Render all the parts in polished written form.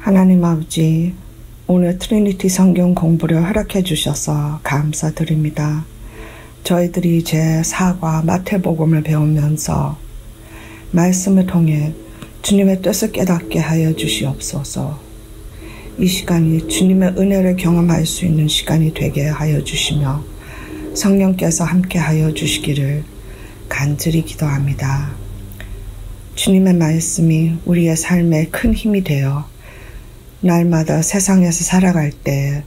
하나님 아버지, 오늘 트리니티 성경 공부를 허락해 주셔서 감사드립니다. 저희들이 제4과 마태복음을 배우면서 말씀을 통해 주님의 뜻을 깨닫게 하여 주시옵소서. 이 시간이 주님의 은혜를 경험할 수 있는 시간이 되게 하여 주시며 성령께서 함께 하여 주시기를 간절히 기도합니다. 주님의 말씀이 우리의 삶에 큰 힘이 되어 날마다 세상에서 살아갈 때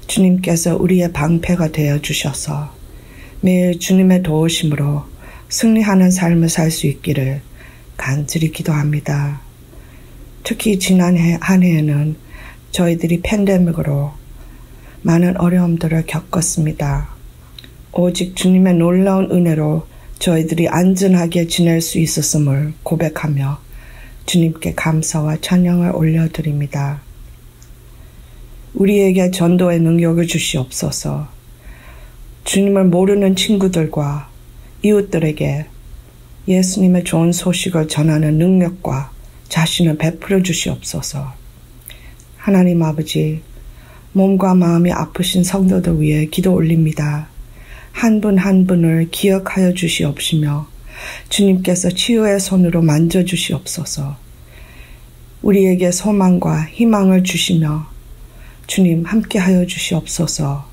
주님께서 우리의 방패가 되어 주셔서 매일 주님의 도우심으로 승리하는 삶을 살 수 있기를 간절히 기도합니다. 특히 지난 한 해에는 저희들이 팬데믹으로 많은 어려움들을 겪었습니다. 오직 주님의 놀라운 은혜로 저희들이 안전하게 지낼 수 있었음을 고백하며 주님께 감사와 찬양을 올려드립니다. 우리에게 전도의 능력을 주시옵소서. 주님을 모르는 친구들과 이웃들에게 예수님의 좋은 소식을 전하는 능력과 자신을 베풀어 주시옵소서. 하나님 아버지, 몸과 마음이 아프신 성도들 위해 기도 올립니다. 한 분 한 분을 기억하여 주시옵시며 주님께서 치유의 손으로 만져주시옵소서. 우리에게 소망과 희망을 주시며 주님 함께하여 주시옵소서.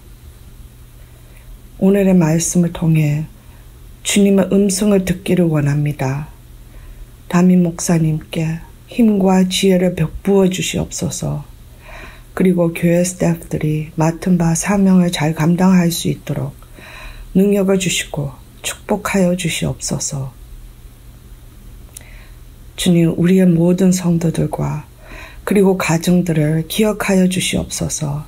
오늘의 말씀을 통해 주님의 음성을 듣기를 원합니다. 담임 목사님께 힘과 지혜를 부어 주시옵소서. 그리고 교회 스태프들이 맡은 바 사명을 잘 감당할 수 있도록 능력을 주시고 축복하여 주시옵소서. 주님, 우리의 모든 성도들과 그리고 가정들을 기억하여 주시옵소서.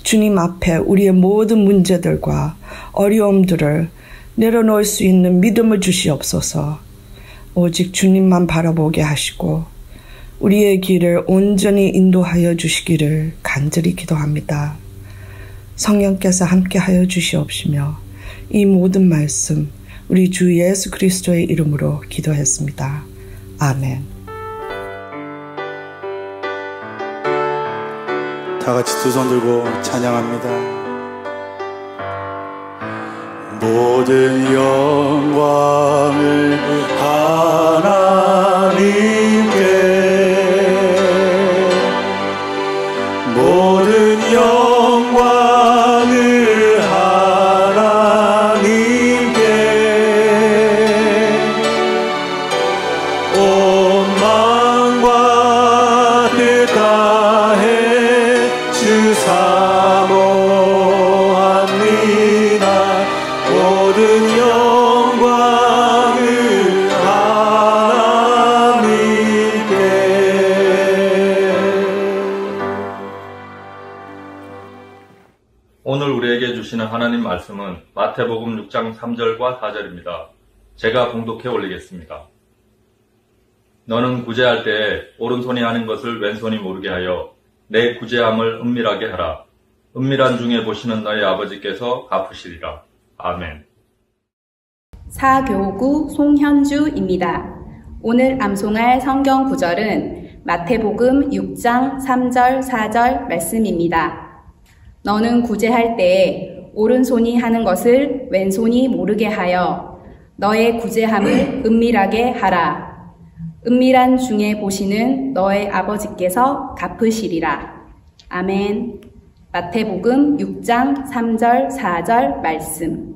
주님 앞에 우리의 모든 문제들과 어려움들을 내려놓을 수 있는 믿음을 주시옵소서. 오직 주님만 바라보게 하시고 우리의 길을 온전히 인도하여 주시기를 간절히 기도합니다. 성령께서 함께하여 주시옵시며 이 모든 말씀 우리 주 예수 그리스도의 이름으로 기도했습니다. 아멘. 다 같이 두 손 들고 찬양합니다. 모든 영광을 하나님께, 모든 영광을 하나님께, 온 마음과 뜻 다해 주 사모합니다. 모든 영광을 하나님께. 오늘 우리에게 주시는 하나님 말씀은 마태복음 6장 3절과 4절입니다. 제가 봉독해 올리겠습니다. 너는 구제할 때에 오른손이 하는 것을 왼손이 모르게 하여 내 구제함을 은밀하게 하라. 은밀한 중에 보시는 너의 아버지께서 갚으시리라. 아멘. 사교구 송현주입니다. 오늘 암송할 성경 구절은 마태복음 6장 3절 4절 말씀입니다. 너는 구제할 때에 오른손이 하는 것을 왼손이 모르게 하여 너의 구제함을 은밀하게 하라. 은밀한 중에 보시는 너의 아버지께서 갚으시리라. 아멘. 마태복음 6장 3절 4절 말씀.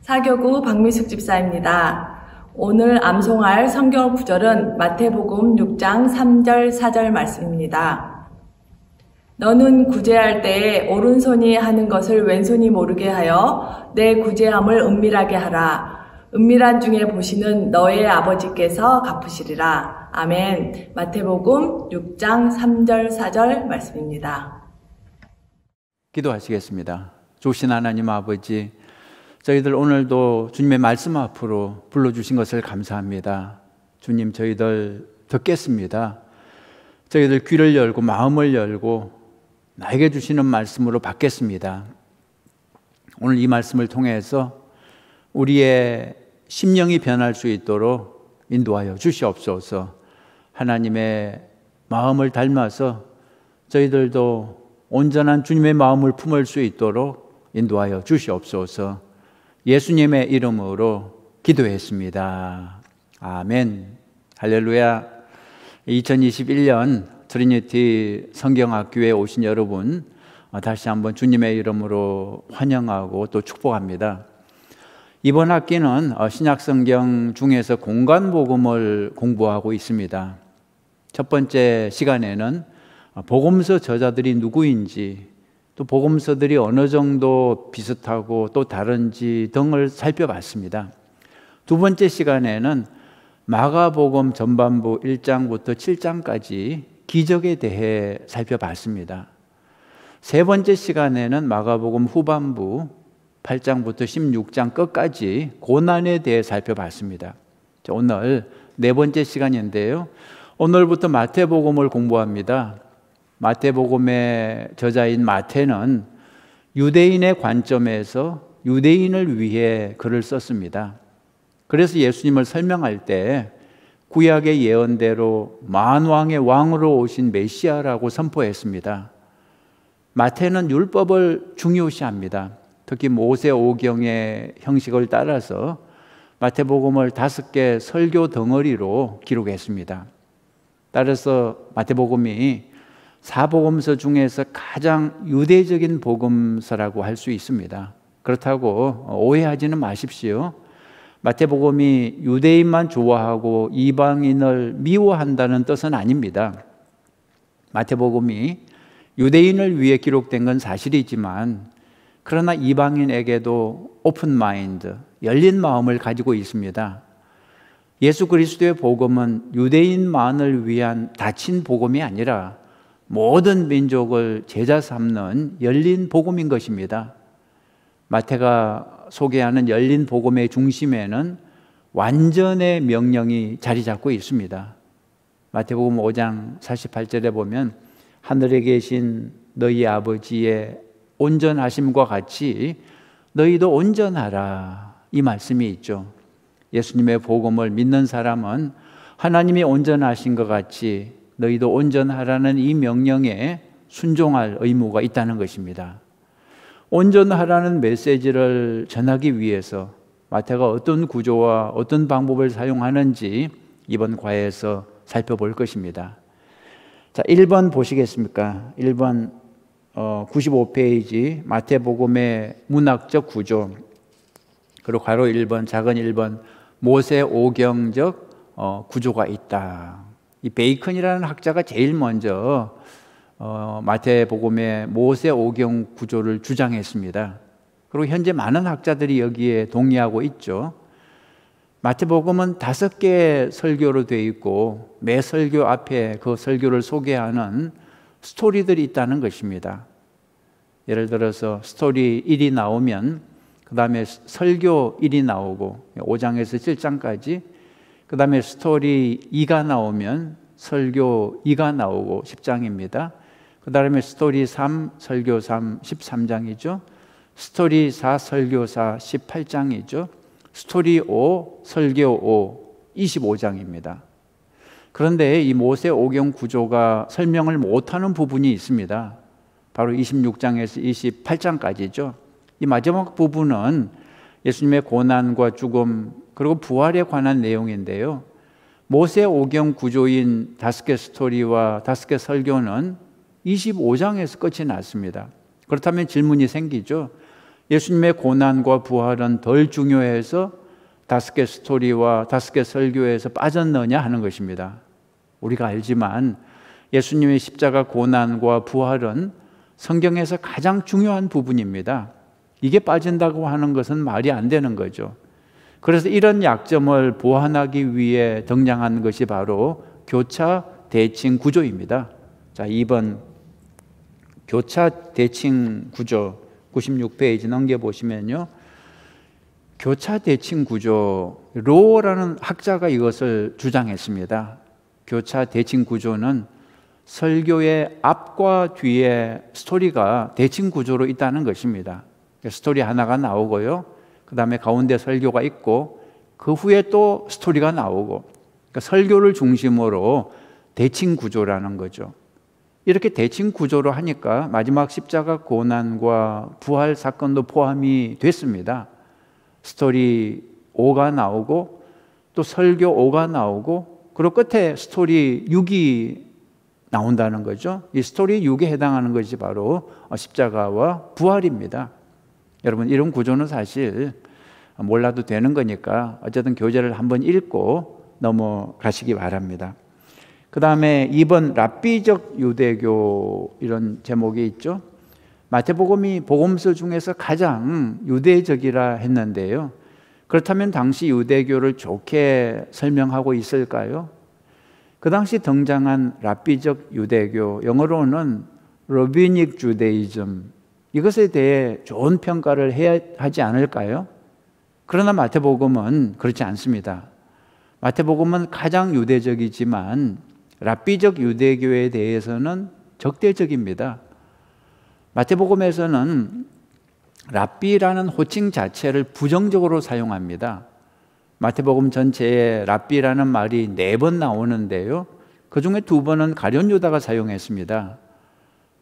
사교구 박미숙 집사입니다. 오늘 암송할 성경 구절은 마태복음 6장 3절 4절 말씀입니다. 너는 구제할 때에 오른손이 하는 것을 왼손이 모르게 하여 내 구제함을 은밀하게 하라. 은밀한 중에 보시는 너의 아버지께서 갚으시리라. 아멘. 마태복음 6장 3절 4절 말씀입니다. 기도하시겠습니다. 좋으신 하나님 아버지, 저희들 오늘도 주님의 말씀 앞으로 불러주신 것을 감사합니다. 주님, 저희들 듣겠습니다. 저희들 귀를 열고 마음을 열고 나에게 주시는 말씀으로 받겠습니다. 오늘 이 말씀을 통해서 우리의 심령이 변할 수 있도록 인도하여 주시옵소서. 하나님의 마음을 닮아서 저희들도 온전한 주님의 마음을 품을 수 있도록 인도하여 주시옵소서. 예수님의 이름으로 기도했습니다. 아멘. 할렐루야. 2021년 트리니티 성경학교에 오신 여러분, 다시 한번 주님의 이름으로 환영하고 또 축복합니다. 이번 학기는 신약성경 중에서 공간복음을 공부하고 있습니다. 첫 번째 시간에는 복음서 저자들이 누구인지, 또 복음서들이 어느 정도 비슷하고 또 다른지 등을 살펴봤습니다. 두 번째 시간에는 마가복음 전반부 1장부터 7장까지 기적에 대해 살펴봤습니다. 세 번째 시간에는 마가복음 후반부 8장부터 16장 끝까지 고난에 대해 살펴봤습니다. 오늘 네 번째 시간인데요. 오늘부터 마태복음을 공부합니다. 마태복음의 저자인 마태는 유대인의 관점에서 유대인을 위해 글을 썼습니다. 그래서 예수님을 설명할 때 구약의 예언대로 만왕의 왕으로 오신 메시아라고 선포했습니다. 마태는 율법을 중요시합니다. 특히 모세오경의 형식을 따라서 마태복음을 5개 설교 덩어리로 기록했습니다. 따라서 마태복음이 사복음서 중에서 가장 유대적인 복음서라고 할 수 있습니다. 그렇다고 오해하지는 마십시오. 마태복음이 유대인만 좋아하고 이방인을 미워한다는 뜻은 아닙니다. 마태복음이 유대인을 위해 기록된 건 사실이지만, 그러나 이방인에게도 오픈 마인드, 열린 마음을 가지고 있습니다. 예수 그리스도의 복음은 유대인만을 위한 닫힌 복음이 아니라 모든 민족을 제자 삼는 열린 복음인 것입니다. 마태가 소개하는 열린 복음의 중심에는 완전의 명령이 자리 잡고 있습니다. 마태복음 5장 48절에 보면 하늘에 계신 너희 아버지의 온전하심과 같이 너희도 온전하라, 이 말씀이 있죠. 예수님의 복음을 믿는 사람은 하나님이 온전하신 것 같이 너희도 온전하라는 이 명령에 순종할 의무가 있다는 것입니다. 온전하라는 메시지를 전하기 위해서 마태가 어떤 구조와 어떤 방법을 사용하는지 이번 과에서 살펴볼 것입니다. 자, 1번 보시겠습니까? 1번 95페이지 마태복음의 문학적 구조, 그리고 괄호 1번, 작은 1번 모세오경적 구조가 있다. 이 베이컨이라는 학자가 제일 먼저 마태복음의 모세오경 구조를 주장했습니다. 그리고 현재 많은 학자들이 여기에 동의하고 있죠. 마태복음은 5개의 설교로 되어 있고 매 설교 앞에 그 설교를 소개하는 스토리들이 있다는 것입니다. 예를 들어서 스토리 1이 나오면 그 다음에 설교 1이 나오고 5장에서 7장까지, 그 다음에 스토리 2가 나오면 설교 2가 나오고 10장입니다. 그 다음에 스토리 3, 설교 3, 13장이죠. 스토리 4, 설교 4, 18장이죠. 스토리 5, 설교 5, 25장입니다. 그런데 이 모세오경 구조가 설명을 못하는 부분이 있습니다. 바로 26장에서 28장까지죠. 이 마지막 부분은 예수님의 고난과 죽음 그리고 부활에 관한 내용인데요. 모세오경 구조인 5개 스토리와 5개 설교는 25장에서 끝이 났습니다. 그렇다면 질문이 생기죠. 예수님의 고난과 부활은 덜 중요해서 5개 스토리와 5개 설교에서 빠졌느냐 하는 것입니다. 우리가 알지만 예수님의 십자가 고난과 부활은 성경에서 가장 중요한 부분입니다. 이게 빠진다고 하는 것은 말이 안 되는 거죠. 그래서 이런 약점을 보완하기 위해 등장한 것이 바로 교차 대칭 구조입니다. 자, 2번 교차 대칭 구조 96페이지 넘겨보시면요. 교차 대칭 구조, 로어라는 학자가 이것을 주장했습니다. 교차 대칭 구조는 설교의 앞과 뒤에 스토리가 대칭 구조로 있다는 것입니다. 스토리 하나가 나오고요. 그 다음에 가운데 설교가 있고 그 후에 또 스토리가 나오고, 그러니까 설교를 중심으로 대칭 구조라는 거죠. 이렇게 대칭 구조로 하니까 마지막 십자가 고난과 부활 사건도 포함이 됐습니다. 스토리 5가 나오고 또 설교 5가 나오고 그리고 끝에 스토리 6이 나온다는 거죠. 이 스토리 6에 해당하는 것이 바로 십자가와 부활입니다. 여러분, 이런 구조는 사실 몰라도 되는 거니까 어쨌든 교재를 한번 읽고 넘어가시기 바랍니다. 그 다음에 2번 랍비적 유대교 이런 제목이 있죠. 마태복음이 복음서 중에서 가장 유대적이라 했는데요. 그렇다면 당시 유대교를 좋게 설명하고 있을까요? 그 당시 등장한 랍비적 유대교, 영어로는 러비닉 주데이즘, 이것에 대해 좋은 평가를 해야 하지 않을까요? 그러나 마태복음은 그렇지 않습니다. 마태복음은 가장 유대적이지만 랍비적 유대교에 대해서는 적대적입니다. 마태복음에서는 랍비라는 호칭 자체를 부정적으로 사용합니다. 마태복음 전체에 랍비라는 말이 4번 나오는데요. 그 중에 2번은 가룟 유다가 사용했습니다.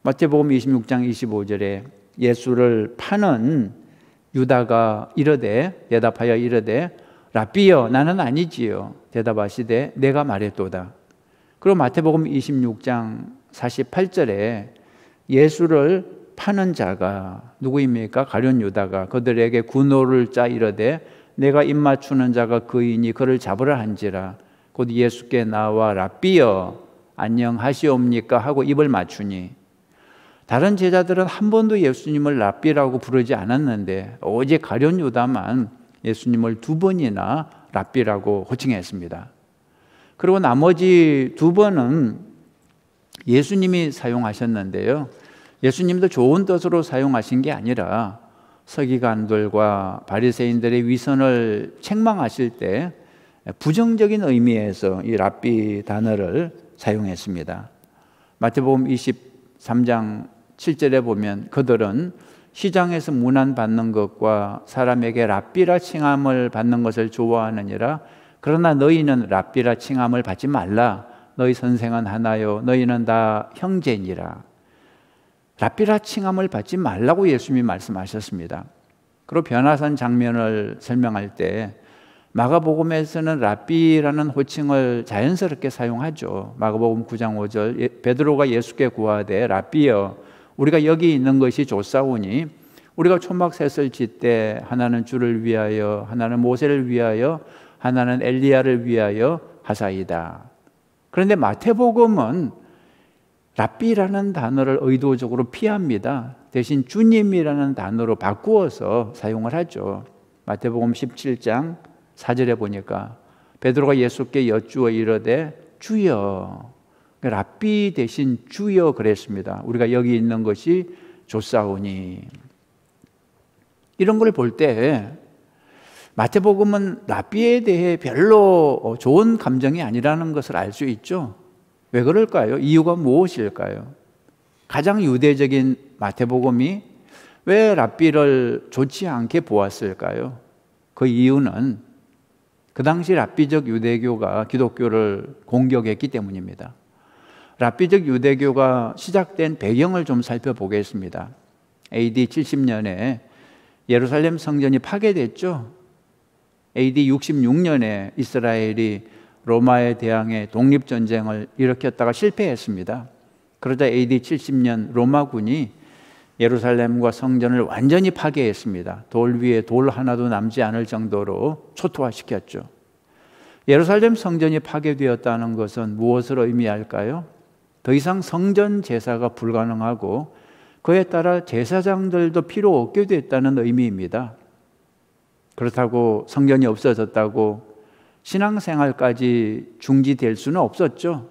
마태복음 26장 25절에 예수를 파는 유다가 대답하여 이르되 랍비여 나는 아니지요. 대답하시되 내가 말했도다. 그리고 마태복음 26장 48절에 예수를 파는 자가 누구입니까? 가룟 유다가 그들에게 군호를 짜 이르되 내가 입맞추는 자가 그이니 그를 잡으라 한지라. 곧 예수께 나와 랍비여 안녕하시옵니까 하고 입을 맞추니, 다른 제자들은 한 번도 예수님을 랍비라고 부르지 않았는데 오직 가룟 유다만 예수님을 2번이나 랍비라고 호칭했습니다. 그리고 나머지 2번은 예수님이 사용하셨는데요. 예수님도 좋은 뜻으로 사용하신 게 아니라 서기관들과 바리새인들의 위선을 책망하실 때 부정적인 의미에서 이 랍비 단어를 사용했습니다. 마태복음 23장 7절에 보면 그들은 시장에서 문안받는 것과 사람에게 랍비라 칭함을 받는 것을 좋아하느니라. 그러나 너희는 랍비라 칭함을 받지 말라. 너희 선생은 하나요 너희는 다 형제니라. 랍비라 칭함을 받지 말라고 예수님이 말씀하셨습니다. 그리고 변화산 장면을 설명할 때 마가복음에서는 랍비라는 호칭을 자연스럽게 사용하죠. 마가복음 9장 5절 베드로가 예수께 구하되 랍비여 우리가 여기 있는 것이 좋사오니 우리가 초막셋을 짓되 하나는 주를 위하여 하나는 모세를 위하여 하나는 엘리야를 위하여 하사이다. 그런데 마태복음은 랍비라는 단어를 의도적으로 피합니다. 대신 주님이라는 단어로 바꾸어서 사용을 하죠. 마태복음 17장 4절에 보니까 베드로가 예수께 여쭈어 이르되 주여, 랍비 대신 주여 그랬습니다. 우리가 여기 있는 것이 좋사오니. 이런 걸 볼 때 마태복음은 랍비에 대해 별로 좋은 감정이 아니라는 것을 알 수 있죠. 왜 그럴까요? 이유가 무엇일까요? 가장 유대적인 마태복음이 왜 랍비를 좋지 않게 보았을까요? 그 이유는 그 당시 랍비적 유대교가 기독교를 공격했기 때문입니다. 랍비적 유대교가 시작된 배경을 좀 살펴보겠습니다. AD 70년에 예루살렘 성전이 파괴됐죠. AD 66년에 이스라엘이 로마에 대항해 독립전쟁을 일으켰다가 실패했습니다. 그러자 AD 70년 로마군이 예루살렘과 성전을 완전히 파괴했습니다. 돌 위에 돌 하나도 남지 않을 정도로 초토화시켰죠. 예루살렘 성전이 파괴되었다는 것은 무엇을 의미할까요? 더 이상 성전 제사가 불가능하고 그에 따라 제사장들도 필요 없게 됐다는 의미입니다. 그렇다고 성전이 없어졌다고 신앙생활까지 중지될 수는 없었죠.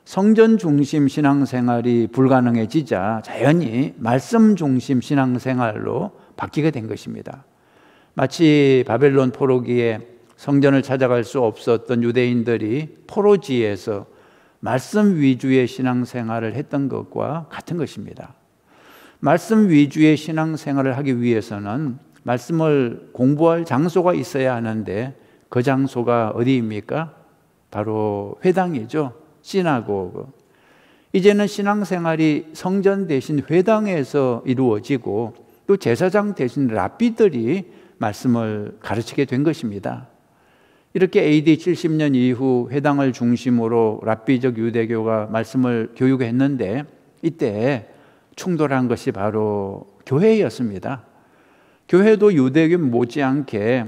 성전 중심 신앙생활이 불가능해지자 자연히 말씀 중심 신앙생활로 바뀌게 된 것입니다. 마치 바벨론 포로기에 성전을 찾아갈 수 없었던 유대인들이 포로지에서 말씀 위주의 신앙생활을 했던 것과 같은 것입니다. 말씀 위주의 신앙생활을 하기 위해서는 말씀을 공부할 장소가 있어야 하는데 그 장소가 어디입니까? 바로 회당이죠. 시나고그. 이제는 신앙생활이 성전 대신 회당에서 이루어지고 또 제사장 대신 랍비들이 말씀을 가르치게 된 것입니다. 이렇게 AD 70년 이후 회당을 중심으로 랍비적 유대교가 말씀을 교육했는데 이때 충돌한 것이 바로 교회였습니다. 교회도 유대교 못지않게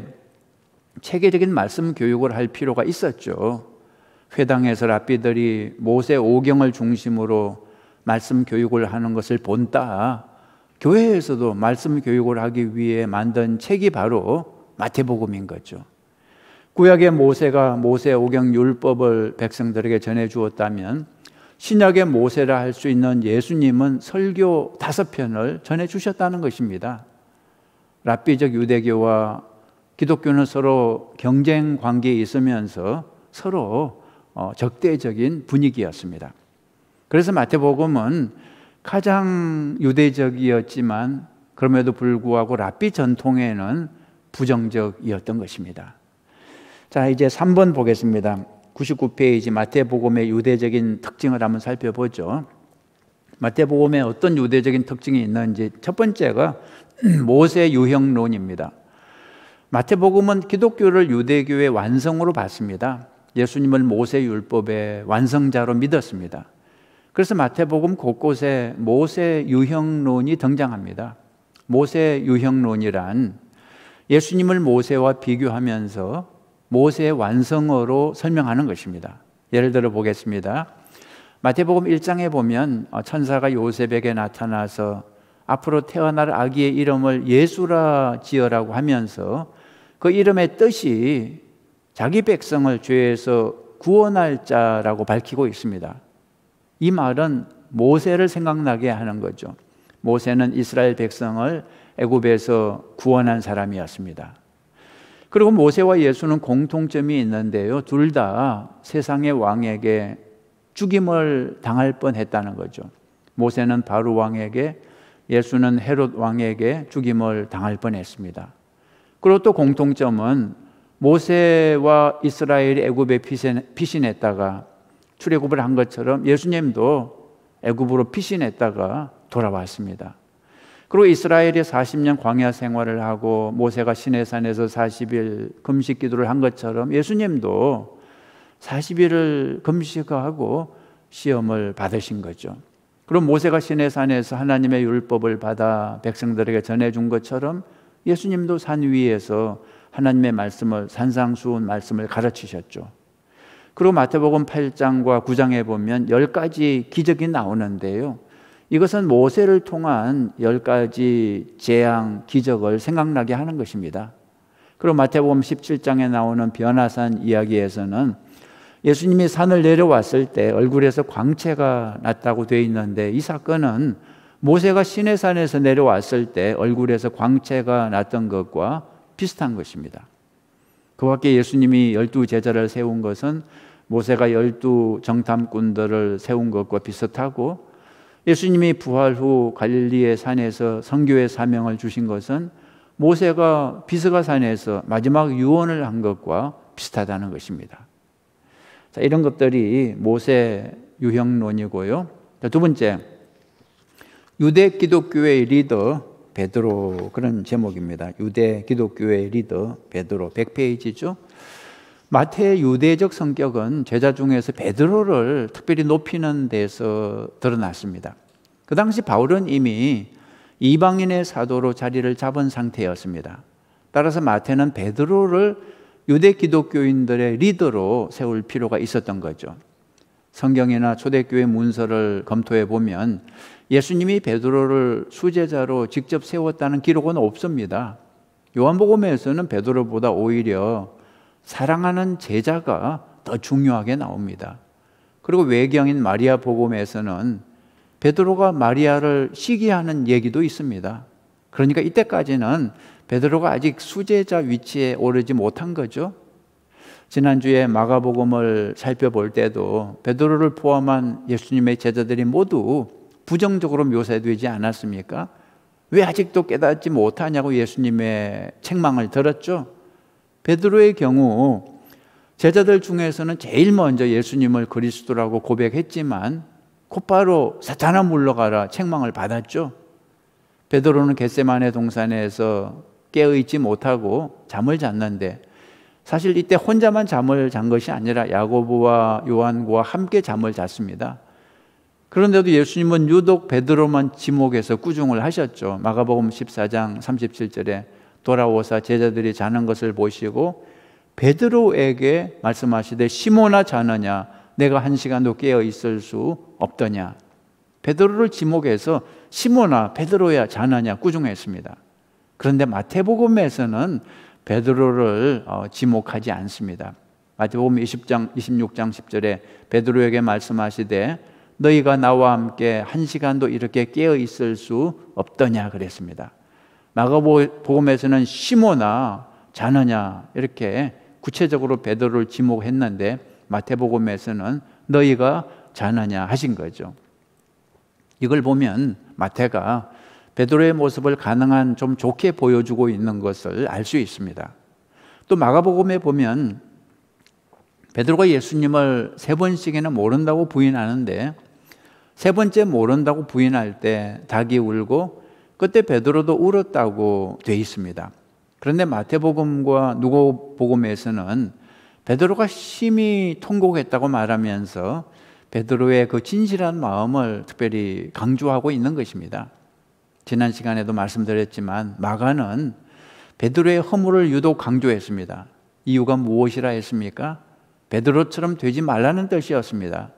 체계적인 말씀 교육을 할 필요가 있었죠. 회당에서 랍비들이 모세 오경을 중심으로 말씀 교육을 하는 것을 본따 교회에서도 말씀 교육을 하기 위해 만든 책이 바로 마태복음인 거죠. 구약의 모세가 모세 오경 율법을 백성들에게 전해 주었다면 신약의 모세라 할 수 있는 예수님은 설교 5편을 전해 주셨다는 것입니다. 랍비적 유대교와 기독교는 서로 경쟁 관계에 있으면서 서로 적대적인 분위기였습니다. 그래서 마태복음은 가장 유대적이었지만 그럼에도 불구하고 랍비 전통에는 부정적이었던 것입니다. 자, 이제 3번 보겠습니다. 99페이지 마태복음의 유대적인 특징을 한번 살펴보죠. 마태복음에 어떤 유대적인 특징이 있는지 첫 번째가 모세 유형론입니다. 마태복음은 기독교를 유대교의 완성으로 봤습니다. 예수님을 모세 율법의 완성자로 믿었습니다. 그래서 마태복음 곳곳에 모세 유형론이 등장합니다. 모세 유형론이란 예수님을 모세와 비교하면서 모세의 완성어로 설명하는 것입니다. 예를 들어 보겠습니다. 마태복음 1장에 보면 천사가 요셉에게 나타나서 앞으로 태어날 아기의 이름을 예수라 지어라고 하면서 그 이름의 뜻이 자기 백성을 죄에서 구원할 자라고 밝히고 있습니다. 이 말은 모세를 생각나게 하는 거죠. 모세는 이스라엘 백성을 애굽에서 구원한 사람이었습니다. 그리고 모세와 예수는 공통점이 있는데요. 둘 다 세상의 왕에게 죽임을 당할 뻔했다는 거죠. 모세는 바로 왕에게, 예수는 헤롯 왕에게 죽임을 당할 뻔했습니다. 그리고 또 공통점은 모세와 이스라엘이 애굽에 피신했다가 출애굽을 한 것처럼 예수님도 애굽으로 피신했다가 돌아왔습니다. 그리고 이스라엘이 40년 광야 생활을 하고 모세가 시내산에서 40일 금식 기도를 한 것처럼 예수님도 40일을 금식하고 시험을 받으신 거죠. 그럼 모세가 시내산에서 하나님의 율법을 받아 백성들에게 전해준 것처럼 예수님도 산 위에서 하나님의 말씀을, 산상수훈 말씀을 가르치셨죠. 그리고 마태복음 8장과 9장에 보면 10가지 기적이 나오는데요. 이것은 모세를 통한 10가지 재앙, 기적을 생각나게 하는 것입니다. 그리고 마태복음 17장에 나오는 변화산 이야기에서는 예수님이 산을 내려왔을 때 얼굴에서 광채가 났다고 되어 있는데 이 사건은 모세가 시내산에서 내려왔을 때 얼굴에서 광채가 났던 것과 비슷한 것입니다. 그 밖에 예수님이 12 제자를 세운 것은 모세가 12 정탐꾼들을 세운 것과 비슷하고 예수님이 부활 후 갈릴리의 산에서 선교의 사명을 주신 것은 모세가 비스가 산에서 마지막 유언을 한 것과 비슷하다는 것입니다. 자, 이런 것들이 모세 유형론이고요. 자, 두 번째, 유대 기독교의 리더 베드로, 그런 제목입니다. 유대 기독교의 리더 베드로, 100페이지죠. 마태의 유대적 성격은 제자 중에서 베드로를 특별히 높이는 데서 드러났습니다. 그 당시 바울은 이미 이방인의 사도로 자리를 잡은 상태였습니다. 따라서 마태는 베드로를 유대 기독교인들의 리더로 세울 필요가 있었던 거죠. 성경이나 초대교회 문서를 검토해 보면 예수님이 베드로를 수제자로 직접 세웠다는 기록은 없습니다. 요한복음에서는 베드로보다 오히려 사랑하는 제자가 더 중요하게 나옵니다. 그리고 외경인 마리아 복음에서는 베드로가 마리아를 시기하는 얘기도 있습니다. 그러니까 이때까지는 베드로가 아직 수제자 위치에 오르지 못한 거죠. 지난주에 마가복음을 살펴볼 때도 베드로를 포함한 예수님의 제자들이 모두 부정적으로 묘사되지 않았습니까? 왜 아직도 깨닫지 못하냐고 예수님의 책망을 들었죠. 베드로의 경우 제자들 중에서는 제일 먼저 예수님을 그리스도라고 고백했지만 곧바로 사탄아 물러가라 책망을 받았죠. 베드로는 겟세마네 동산에서 깨어있지 못하고 잠을 잤는데 사실 이때 혼자만 잠을 잔 것이 아니라 야고보와 요한과 함께 잠을 잤습니다. 그런데도 예수님은 유독 베드로만 지목해서 꾸중을 하셨죠. 마가복음 14장 37절에 돌아오사 제자들이 자는 것을 보시고 베드로에게 말씀하시되 시몬아 자느냐 내가 한 시간도 깨어 있을 수 없더냐. 베드로를 지목해서 시몬아 베드로야 자느냐 꾸중했습니다. 그런데 마태복음에서는 베드로를 지목하지 않습니다. 마태복음 26장 10절에 베드로에게 말씀하시되 너희가 나와 함께 한 시간도 이렇게 깨어 있을 수 없더냐 그랬습니다. 마가복음에서는 시몬아 자느냐 이렇게 구체적으로 베드로를 지목했는데 마태복음에서는 너희가 자느냐 하신 거죠. 이걸 보면 마태가 베드로의 모습을 가능한 좀 좋게 보여주고 있는 것을 알 수 있습니다. 또 마가복음에 보면 베드로가 예수님을 3번씩이나 모른다고 부인하는데 3번째 모른다고 부인할 때 닭이 울고 그때 베드로도 울었다고 돼 있습니다. 그런데 마태복음과 누가복음에서는 베드로가 심히 통곡했다고 말하면서 베드로의 그 진실한 마음을 특별히 강조하고 있는 것입니다. 지난 시간에도 말씀드렸지만 마가는 베드로의 허물을 유독 강조했습니다. 이유가 무엇이라 했습니까? 베드로처럼 되지 말라는 뜻이었습니다.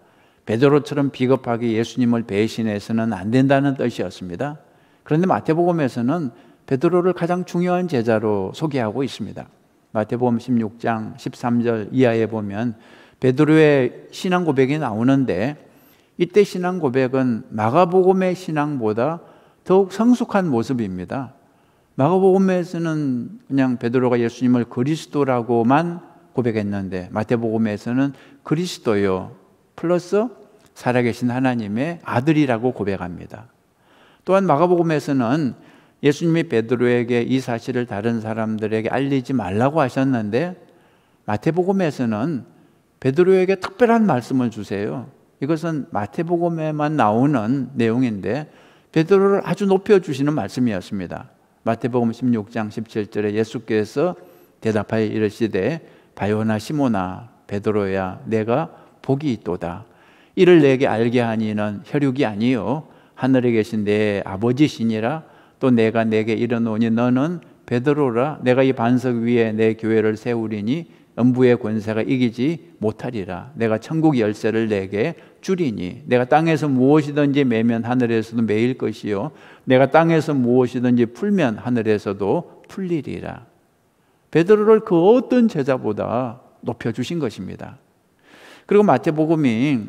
베드로처럼 비겁하게 예수님을 배신해서는 안 된다는 뜻이었습니다. 그런데 마태복음에서는 베드로를 가장 중요한 제자로 소개하고 있습니다. 마태복음 16장 13절 이하에 보면 베드로의 신앙 고백이 나오는데 이때 신앙 고백은 마가복음의 신앙보다 더욱 성숙한 모습입니다. 마가복음에서는 그냥 베드로가 예수님을 그리스도라고만 고백했는데 마태복음에서는 그리스도요 플러스 살아계신 하나님의 아들이라고 고백합니다. 또한 마가복음에서는 예수님이 베드로에게 이 사실을 다른 사람들에게 알리지 말라고 하셨는데 마태복음에서는 베드로에게 특별한 말씀을 주세요. 이것은 마태복음에만 나오는 내용인데 베드로를 아주 높여주시는 말씀이었습니다. 마태복음 16장 17절에 예수께서 대답하여 이르시되 바요나 시몬아 베드로야 내가 복이 있도다. 이를 내게 알게 하니는 혈육이 아니요 하늘에 계신 내 아버지시니라. 또 내가 내게 이르노니 너는 베드로라. 내가 이 반석 위에 내 교회를 세우리니 음부의 권세가 이기지 못하리라. 내가 천국 열쇠를 내게 주리니 내가 땅에서 무엇이든지 매면 하늘에서도 매일 것이요 내가 땅에서 무엇이든지 풀면 하늘에서도 풀리리라. 베드로를 그 어떤 제자보다 높여주신 것입니다. 그리고 마태복음이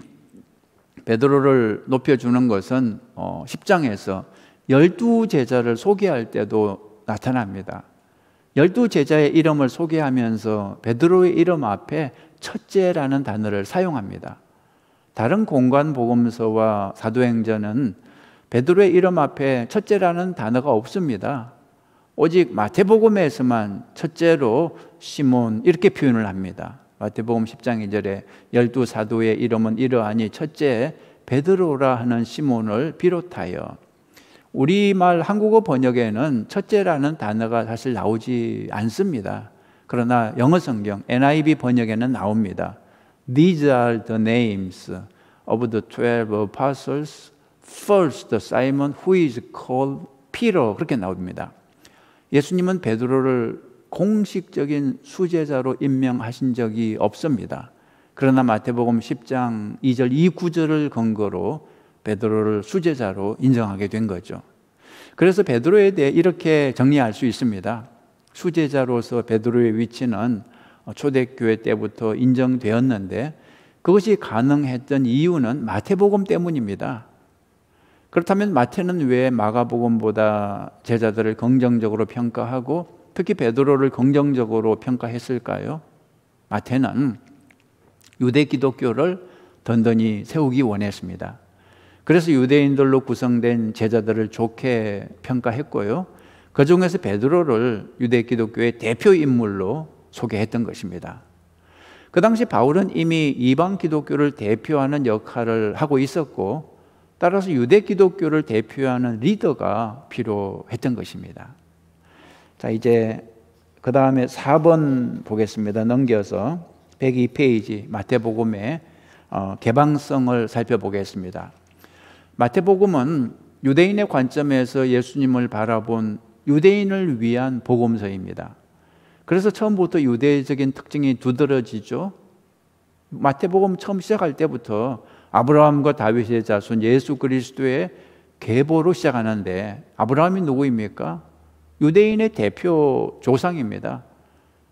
베드로를 높여주는 것은 10장에서 12제자를 소개할 때도 나타납니다. 12제자의 이름을 소개하면서 베드로의 이름 앞에 첫째라는 단어를 사용합니다. 다른 공관 복음서와 사도행전은 베드로의 이름 앞에 첫째라는 단어가 없습니다. 오직 마태복음에서만 첫째로 시몬 이렇게 표현을 합니다. 마태복음 10장 2절에 12사도의 이름은 이러하니 첫째 베드로라 하는 시몬을 비롯하여. 우리말 한국어 번역에는 첫째라는 단어가 사실 나오지 않습니다. 그러나 영어 성경 NIV 번역에는 나옵니다. These are the names of the 12 apostles. First Simon who is called Peter. 그렇게 나옵니다. 예수님은 베드로를 공식적인 수제자로 임명하신 적이 없습니다. 그러나 마태복음 10장 2절 이 구절을 근거로 베드로를 수제자로 인정하게 된 거죠. 그래서 베드로에 대해 이렇게 정리할 수 있습니다. 수제자로서 베드로의 위치는 초대교회 때부터 인정되었는데 그것이 가능했던 이유는 마태복음 때문입니다. 그렇다면 마태는 왜 마가복음보다 제자들을 긍정적으로 평가하고 특히 베드로를 긍정적으로 평가했을까요? 마태는 유대 기독교를 든든히 세우기 원했습니다. 그래서 유대인들로 구성된 제자들을 좋게 평가했고요. 그 중에서 베드로를 유대 기독교의 대표 인물로 소개했던 것입니다. 그 당시 바울은 이미 이방 기독교를 대표하는 역할을 하고 있었고, 따라서 유대 기독교를 대표하는 리더가 필요했던 것입니다. 자, 이제 그 다음에 4번 보겠습니다. 넘겨서 102페이지 마태복음의 개방성을 살펴보겠습니다. 마태복음은 유대인의 관점에서 예수님을 바라본 유대인을 위한 복음서입니다. 그래서 처음부터 유대적인 특징이 두드러지죠. 마태복음 처음 시작할 때부터 아브라함과 다윗의 자손 예수 그리스도의 계보로 시작하는데, 아브라함이 누구입니까? 유대인의 대표 조상입니다.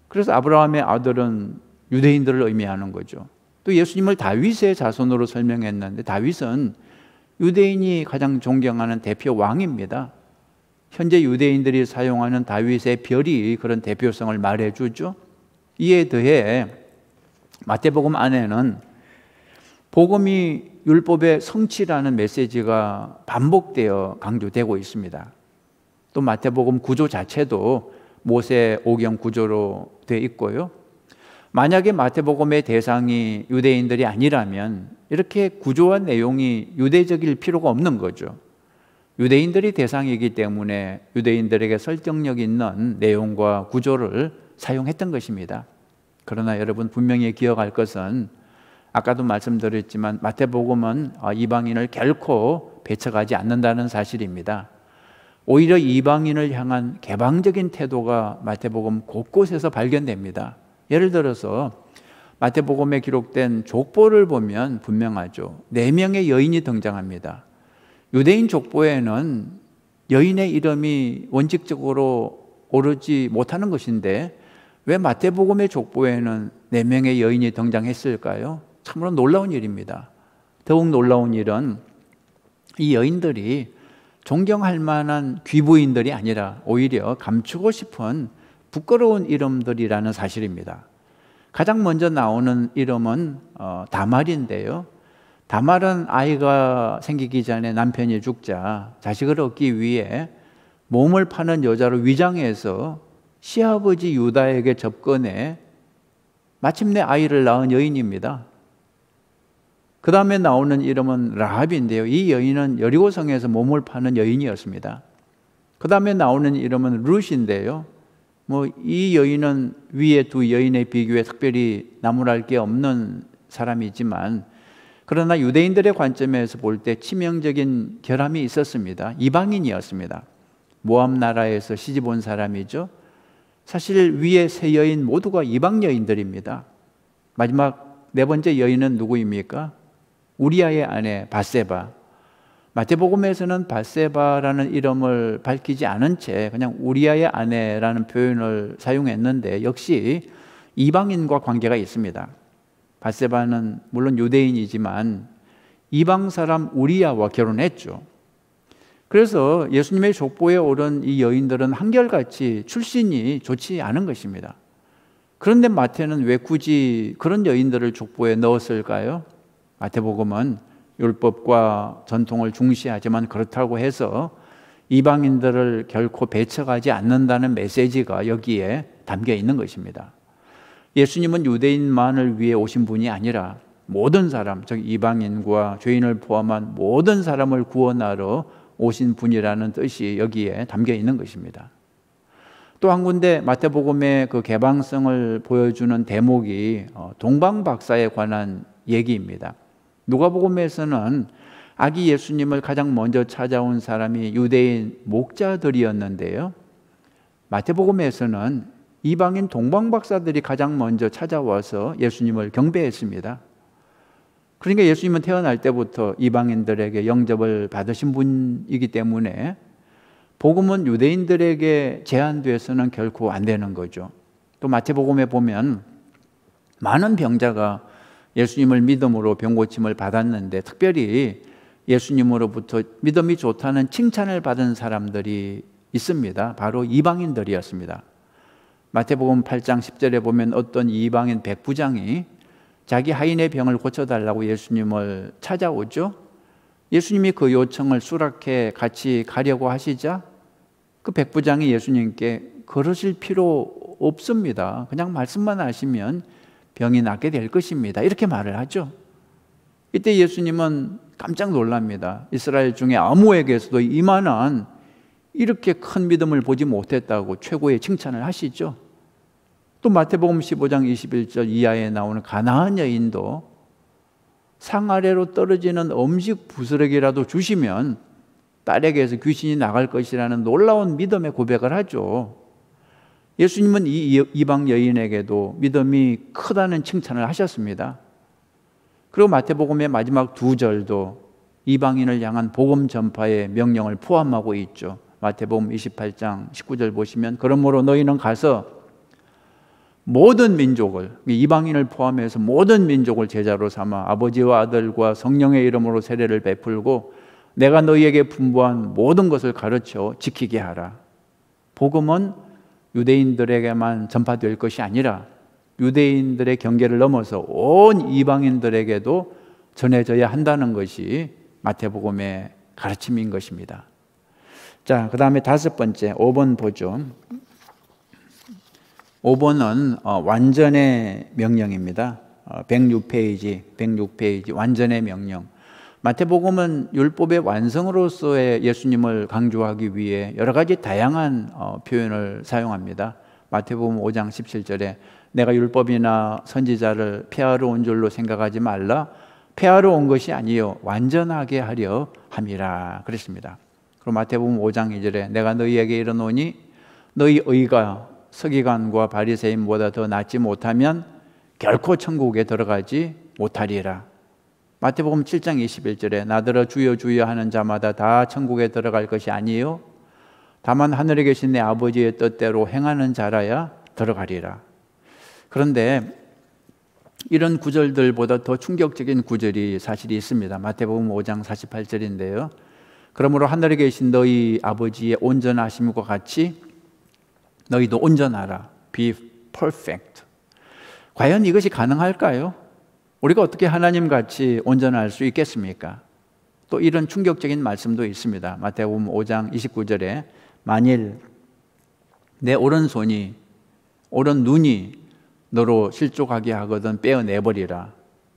그래서 아브라함의 아들은 유대인들을 의미하는 거죠. 또 예수님을 다윗의 자손으로 설명했는데, 다윗은 유대인이 가장 존경하는 대표 왕입니다. 현재 유대인들이 사용하는 다윗의 별이 그런 대표성을 말해주죠. 이에 더해 마태복음 안에는 복음이 율법의 성취라는 메시지가 반복되어 강조되고 있습니다. 또 마태복음 구조 자체도 모세 오경 구조로 되어 있고요. 만약에 마태복음의 대상이 유대인들이 아니라면 이렇게 구조와 내용이 유대적일 필요가 없는 거죠. 유대인들이 대상이기 때문에 유대인들에게 설득력 있는 내용과 구조를 사용했던 것입니다. 그러나 여러분 분명히 기억할 것은, 아까도 말씀드렸지만 마태복음은 이방인을 결코 배척하지 않는다는 사실입니다. 오히려 이방인을 향한 개방적인 태도가 마태복음 곳곳에서 발견됩니다. 예를 들어서 마태복음에 기록된 족보를 보면 분명하죠. 4명의 여인이 등장합니다. 유대인 족보에는 여인의 이름이 원칙적으로 오르지 못하는 것인데 왜 마태복음의 족보에는 4명의 여인이 등장했을까요? 참으로 놀라운 일입니다. 더욱 놀라운 일은 이 여인들이 존경할 만한 귀부인들이 아니라 오히려 감추고 싶은 부끄러운 이름들이라는 사실입니다. 가장 먼저 나오는 이름은 다말인데요. 다말은 아이가 생기기 전에 남편이 죽자 자식을 얻기 위해 몸을 파는 여자로 위장해서 시아버지 유다에게 접근해 마침내 아이를 낳은 여인입니다. 그 다음에 나오는 이름은 라합인데요. 이 여인은 여리고성에서 몸을 파는 여인이었습니다. 그 다음에 나오는 이름은 룻인데요. 이 여인은 위에 두 여인에 비교해 특별히 나무랄 게 없는 사람이지만, 그러나 유대인들의 관점에서 볼 때 치명적인 결함이 있었습니다. 이방인이었습니다. 모압 나라에서 시집 온 사람이죠. 사실 위에 세 여인 모두가 이방 여인들입니다. 마지막 4번째 여인은 누구입니까? 우리아의 아내 밧세바. 마태복음에서는 밧세바라는 이름을 밝히지 않은 채 그냥 우리아의 아내라는 표현을 사용했는데 역시 이방인과 관계가 있습니다. 밧세바는 물론 유대인이지만 이방 사람 우리아와 결혼했죠. 그래서 예수님의 족보에 오른 이 여인들은 한결같이 출신이 좋지 않은 것입니다. 그런데 마태는 왜 굳이 그런 여인들을 족보에 넣었을까요? 마태복음은 율법과 전통을 중시하지만 그렇다고 해서 이방인들을 결코 배척하지 않는다는 메시지가 여기에 담겨 있는 것입니다. 예수님은 유대인만을 위해 오신 분이 아니라 모든 사람, 즉 이방인과 죄인을 포함한 모든 사람을 구원하러 오신 분이라는 뜻이 여기에 담겨 있는 것입니다. 또 한 군데 마태복음의 그 개방성을 보여주는 대목이 동방박사에 관한 얘기입니다. 누가복음에서는 아기 예수님을 가장 먼저 찾아온 사람이 유대인 목자들이었는데요. 마태복음에서는 이방인 동방박사들이 가장 먼저 찾아와서 예수님을 경배했습니다. 그러니까 예수님은 태어날 때부터 이방인들에게 영접을 받으신 분이기 때문에 복음은 유대인들에게 제한돼서는 결코 안 되는 거죠. 또 마태복음에 보면 많은 병자가 예수님을 믿음으로 병고침을 받았는데 특별히 예수님으로부터 믿음이 좋다는 칭찬을 받은 사람들이 있습니다. 바로 이방인들이었습니다. 마태복음 8장 10절에 보면 어떤 이방인 백부장이 자기 하인의 병을 고쳐달라고 예수님을 찾아오죠. 예수님이 그 요청을 수락해 같이 가려고 하시자 그 백부장이 예수님께 그러실 필요 없습니다. 그냥 말씀만 하시면 병이 낫게 될 것입니다. 이렇게 말을 하죠. 이때 예수님은 깜짝 놀랍니다. 이스라엘 중에 아무에게서도 이만한 이렇게 큰 믿음을 보지 못했다고 최고의 칭찬을 하시죠. 또 마태복음 15장 21절 이하에 나오는 가나안 여인도 상 아래로 떨어지는 음식 부스러기라도 주시면 딸에게서 귀신이 나갈 것이라는 놀라운 믿음의 고백을 하죠. 예수님은 이 이방 여인에게도 믿음이 크다는 칭찬을 하셨습니다. 그리고 마태복음의 마지막 두 절도 이방인을 향한 복음 전파의 명령을 포함하고 있죠. 마태복음 28장 19절 보시면 그러므로 너희는 가서 모든 민족을, 이방인을 포함해서 모든 민족을 제자로 삼아 아버지와 아들과 성령의 이름으로 세례를 베풀고 내가 너희에게 분부한 모든 것을 가르쳐 지키게 하라. 복음은 유대인들에게만 전파될 것이 아니라 유대인들의 경계를 넘어서 온 이방인들에게도 전해져야 한다는 것이 마태복음의 가르침인 것입니다. 자, 그 다음에 다섯 번째 5번 보죠. 5번은 완전의 명령입니다. 106페이지 완전의 명령. 마태복음은 율법의 완성으로서의 예수님을 강조하기 위해 여러 가지 다양한 표현을 사용합니다. 마태복음 5장 17절에 내가 율법이나 선지자를 폐하러 온 줄로 생각하지 말라. 폐하러 온 것이 아니요 완전하게 하려 함이라 그랬습니다. 그리고 마태복음 5장 2절에 내가 너희에게 이르노니 너희 의가 서기관과 바리새인보다 더 낫지 못하면 결코 천국에 들어가지 못하리라. 마태복음 7장 21절에 나더러 주여 주여 하는 자마다 다 천국에 들어갈 것이 아니요 다만 하늘에 계신 내 아버지의 뜻대로 행하는 자라야 들어가리라. 그런데 이런 구절들보다 더 충격적인 구절이 사실이 있습니다. 마태복음 5장 48절인데요. 그러므로 하늘에 계신 너희 아버지의 온전하심과 같이 너희도 온전하라. Be perfect. 과연 이것이 가능할까요? 우리가 어떻게 하나님같이 온전할 수 있겠습니까? 또 이런 충격적인 말씀도 있습니다. 마태복음 5장 29절에 만일 내 오른손이 오른 눈이 너로 실족하게 하거든 빼어내버리라.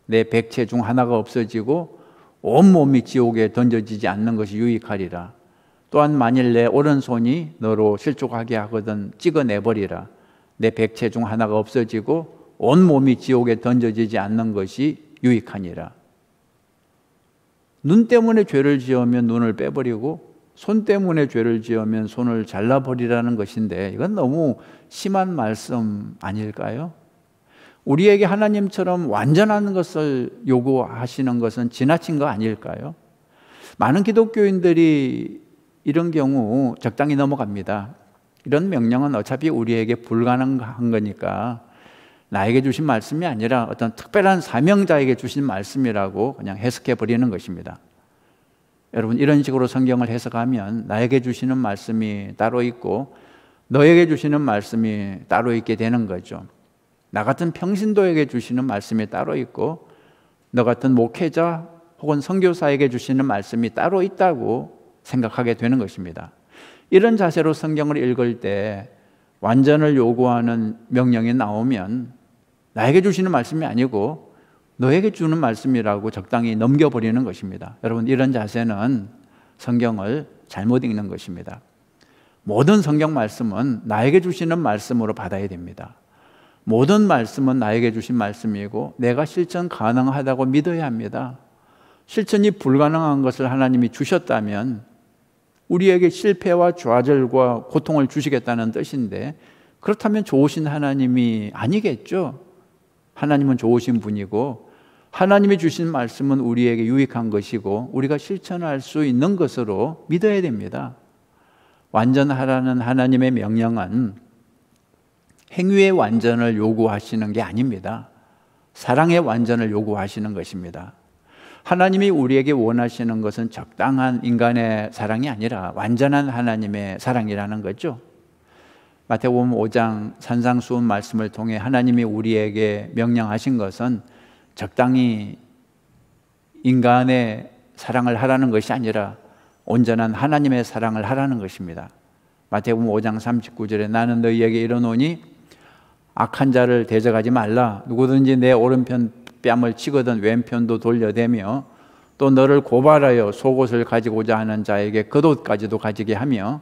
내 백체 중 하나가 없어지고 온몸이 지옥에 던져지지 않는 것이 유익하리라. 또한 만일 내 오른손이 너로 실족하게 하거든 찍어내버리라. 내 백체 중 하나가 없어지고 온몸이 지옥에 던져지지 않는 것이 유익하니라. 눈 때문에 죄를 지으면 눈을 빼버리고 손 때문에 죄를 지으면 손을 잘라버리라는 것인데 이건 너무 심한 말씀 아닐까요? 우리에게 하나님처럼 완전한 것을 요구하시는 것은 지나친 거 아닐까요? 많은 기독교인들이 이런 경우 적당히 넘어갑니다. 이런 명령은 어차피 우리에게 불가능한 거니까 나에게 주신 말씀이 아니라 어떤 특별한 사명자에게 주신 말씀이라고 그냥 해석해 버리는 것입니다. 여러분 이런 식으로 성경을 해석하면 나에게 주시는 말씀이 따로 있고 너에게 주시는 말씀이 따로 있게 되는 거죠. 나 같은 평신도에게 주시는 말씀이 따로 있고 너 같은 목회자 혹은 선교사에게 주시는 말씀이 따로 있다고 생각하게 되는 것입니다. 이런 자세로 성경을 읽을 때 완전을 요구하는 명령이 나오면 나에게 주시는 말씀이 아니고 너에게 주는 말씀이라고 적당히 넘겨버리는 것입니다. 여러분 이런 자세는 성경을 잘못 읽는 것입니다. 모든 성경 말씀은 나에게 주시는 말씀으로 받아야 됩니다. 모든 말씀은 나에게 주신 말씀이고 내가 실천 가능하다고 믿어야 합니다. 실천이 불가능한 것을 하나님이 주셨다면 우리에게 실패와 좌절과 고통을 주시겠다는 뜻인데 그렇다면 좋으신 하나님이 아니겠죠. 하나님은 좋으신 분이고 하나님이 주신 말씀은 우리에게 유익한 것이고 우리가 실천할 수 있는 것으로 믿어야 됩니다. 완전하라는 하나님의 명령은 행위의 완전을 요구하시는 게 아닙니다. 사랑의 완전을 요구하시는 것입니다. 하나님이 우리에게 원하시는 것은 적당한 인간의 사랑이 아니라 완전한 하나님의 사랑이라는 거죠. 마태복음 5장 산상수훈 말씀을 통해 하나님이 우리에게 명령하신 것은 적당히 인간의 사랑을 하라는 것이 아니라 온전한 하나님의 사랑을 하라는 것입니다. 마태복음 5장 39절에 나는 너희에게 이르노니 악한 자를 대적하지 말라. 누구든지 내 오른편 뺨을 치거든 왼편도 돌려대며 또 너를 고발하여 속옷을 가지고자 하는 자에게 겉옷까지도 가지게 하며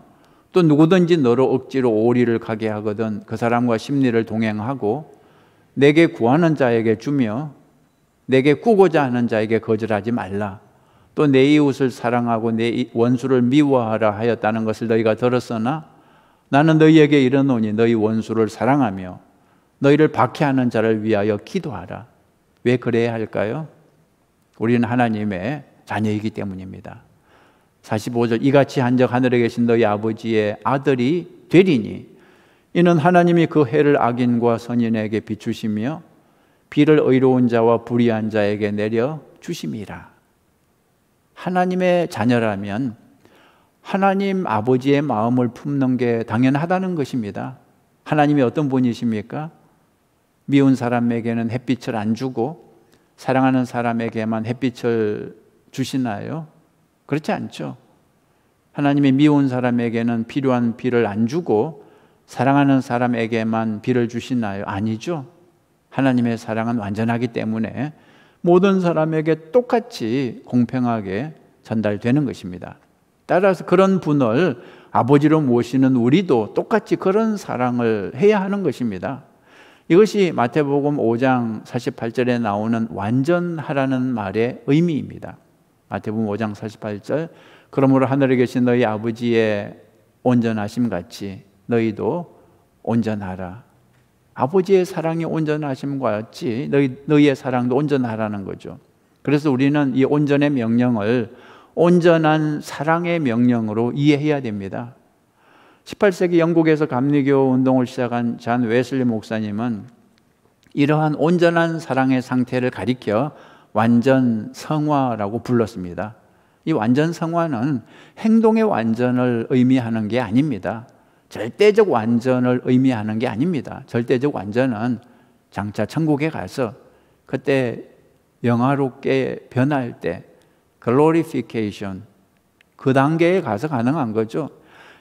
또 누구든지 너로 억지로 오리를 가게 하거든 그 사람과 심리를 동행하고 내게 구하는 자에게 주며 내게 구고자 하는 자에게 거절하지 말라. 또 내 이웃을 사랑하고 내 원수를 미워하라 하였다는 것을 너희가 들었으나 나는 너희에게 이르노니 너희 원수를 사랑하며 너희를 박해하는 자를 위하여 기도하라. 왜 그래야 할까요? 우리는 하나님의 자녀이기 때문입니다. 45절 이같이 한적 하늘에 계신 너희 아버지의 아들이 되리니 이는 하나님이 그 해를 악인과 선인에게 비추시며 비를 의로운 자와 불의한 자에게 내려 주심이라. 하나님의 자녀라면 하나님 아버지의 마음을 품는 게 당연하다는 것입니다. 하나님이 어떤 분이십니까? 미운 사람에게는 햇빛을 안 주고 사랑하는 사람에게만 햇빛을 주시나요? 그렇지 않죠. 하나님이 미운 사람에게는 필요한 비를 안 주고 사랑하는 사람에게만 비를 주시나요? 아니죠. 하나님의 사랑은 완전하기 때문에 모든 사람에게 똑같이 공평하게 전달되는 것입니다. 따라서 그런 분을 아버지로 모시는 우리도 똑같이 그런 사랑을 해야 하는 것입니다. 이것이 마태복음 5장 48절에 나오는 완전하라는 말의 의미입니다. 마태복음 5장 48절 그러므로 하늘에 계신 너희 아버지의 온전하심 같이 너희도 온전하라. 아버지의 사랑이 온전하심과 같이 너희의 사랑도 온전하라는 거죠. 그래서 우리는 이 온전의 명령을 온전한 사랑의 명령으로 이해해야 됩니다. 18세기 영국에서 감리교 운동을 시작한 잔 웨슬리 목사님은 이러한 온전한 사랑의 상태를 가리켜 완전 성화라고 불렀습니다. 이 완전 성화는 행동의 완전을 의미하는 게 아닙니다. 절대적 완전을 의미하는 게 아닙니다. 절대적 완전은 장차 천국에 가서 그때 영화롭게 변할 때 글로리피케이션 그 단계에 가서 가능한 거죠.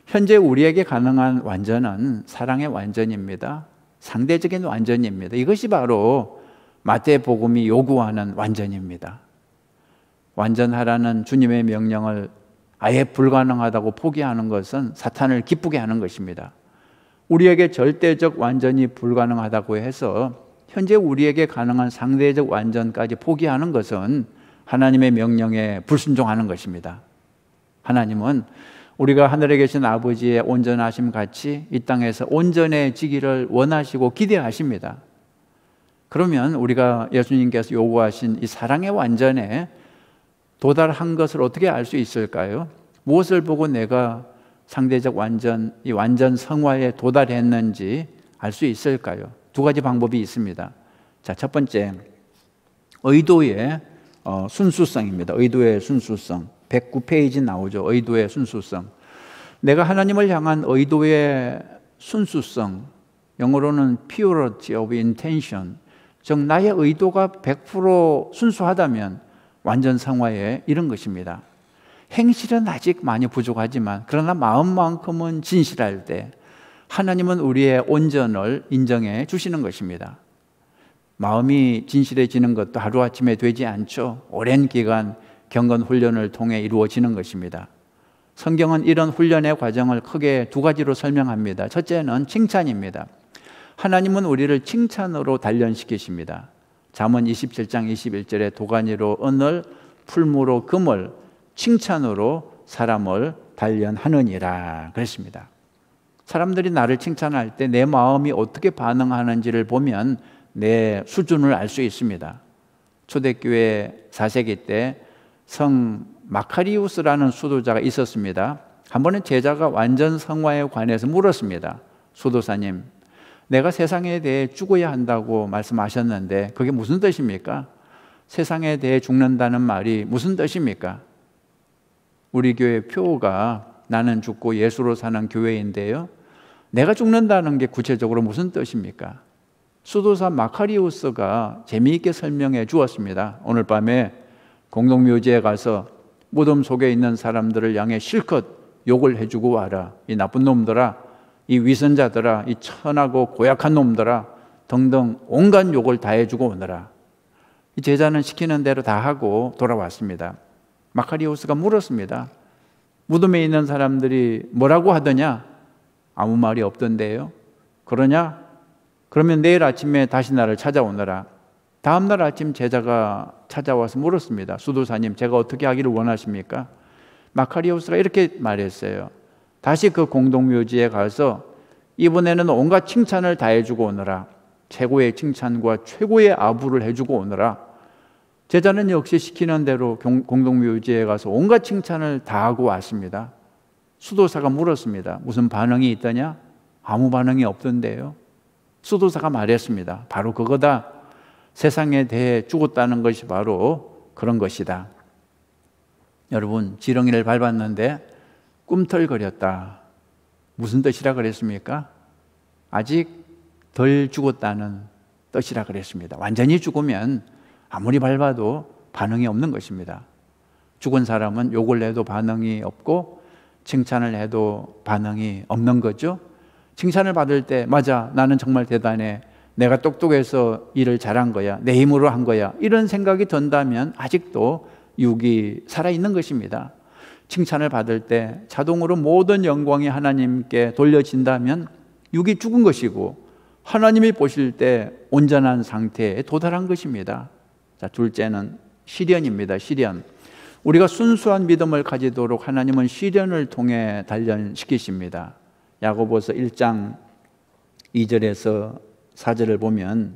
현재 우리에게 가능한 완전은 사랑의 완전입니다. 상대적인 완전입니다. 이것이 바로 마태복음이 요구하는 완전입니다. 완전하라는 주님의 명령을 아예 불가능하다고 포기하는 것은 사탄을 기쁘게 하는 것입니다. 우리에게 절대적 완전이 불가능하다고 해서 현재 우리에게 가능한 상대적 완전까지 포기하는 것은 하나님의 명령에 불순종하는 것입니다. 하나님은 우리가 하늘에 계신 아버지의 온전하심 같이 이 땅에서 온전해지기를 원하시고 기대하십니다. 그러면 우리가 예수님께서 요구하신 이 사랑의 완전에 도달한 것을 어떻게 알 수 있을까요? 무엇을 보고 내가 상대적 완전, 이 완전 성화에 도달했는지 알 수 있을까요? 두 가지 방법이 있습니다. 자, 첫 번째, 의도의 순수성입니다. 의도의 순수성. 109페이지 나오죠. 의도의 순수성. 내가 하나님을 향한 의도의 순수성, 영어로는 purity of intention, 즉 나의 의도가 100% 순수하다면 완전 성화에 이른 것입니다. 행실은 아직 많이 부족하지만 그러나 마음만큼은 진실할 때 하나님은 우리의 온전을 인정해 주시는 것입니다. 마음이 진실해지는 것도 하루아침에 되지 않죠. 오랜 기간 경건 훈련을 통해 이루어지는 것입니다. 성경은 이런 훈련의 과정을 크게 두 가지로 설명합니다. 첫째는 칭찬입니다. 하나님은 우리를 칭찬으로 단련시키십니다. 잠언 27장 21절에 도가니로 은을 풀무로 금을 칭찬으로 사람을 단련하느니라 그랬습니다. 사람들이 나를 칭찬할 때 내 마음이 어떻게 반응하는지를 보면 내 수준을 알 수 있습니다. 초대교회 4세기 때 성 마카리우스라는 수도자가 있었습니다. 한 번은 제자가 완전 성화에 관해서 물었습니다. 수도사님, 내가 세상에 대해 죽어야 한다고 말씀하셨는데 그게 무슨 뜻입니까? 세상에 대해 죽는다는 말이 무슨 뜻입니까? 우리 교회 표가 나는 죽고 예수로 사는 교회인데요. 내가 죽는다는 게 구체적으로 무슨 뜻입니까? 수도사 마카리우스가 재미있게 설명해 주었습니다. 오늘 밤에 공동묘지에 가서 무덤 속에 있는 사람들을 향해 실컷 욕을 해주고 와라. 이 나쁜 놈들아, 이 위선자들아, 이 천하고 고약한 놈들아, 등등 온갖 욕을 다 해주고 오너라. 이 제자는 시키는 대로 다 하고 돌아왔습니다. 마카리오스가 물었습니다. 무덤에 있는 사람들이 뭐라고 하더냐? 아무 말이 없던데요. 그러냐? 그러면 내일 아침에 다시 나를 찾아오너라. 다음 날 아침 제자가 찾아와서 물었습니다. 수도사님, 제가 어떻게 하기를 원하십니까? 마카리오스가 이렇게 말했어요. 다시 그 공동묘지에 가서 이번에는 온갖 칭찬을 다 해주고 오너라. 최고의 칭찬과 최고의 아부를 해주고 오너라. 제자는 역시 시키는 대로 공동묘지에 가서 온갖 칭찬을 다 하고 왔습니다. 수도사가 물었습니다. 무슨 반응이 있더냐? 아무 반응이 없던데요. 수도사가 말했습니다. 바로 그거다. 세상에 대해 죽었다는 것이 바로 그런 것이다. 여러분, 지렁이를 밟았는데 꿈틀거렸다. 무슨 뜻이라 그랬습니까? 아직 덜 죽었다는 뜻이라 그랬습니다. 완전히 죽으면 아무리 밟아도 반응이 없는 것입니다. 죽은 사람은 욕을 해도 반응이 없고 칭찬을 해도 반응이 없는 거죠. 칭찬을 받을 때 맞아, 나는 정말 대단해, 내가 똑똑해서 일을 잘한 거야, 내 힘으로 한 거야, 이런 생각이 든다면 아직도 육이 살아있는 것입니다. 칭찬을 받을 때 자동으로 모든 영광이 하나님께 돌려진다면 육이 죽은 것이고 하나님이 보실 때 온전한 상태에 도달한 것입니다. 자, 둘째는 시련입니다. 시련. 우리가 순수한 믿음을 가지도록 하나님은 시련을 통해 단련시키십니다. 야고보서 1장 2절에서 4절을 보면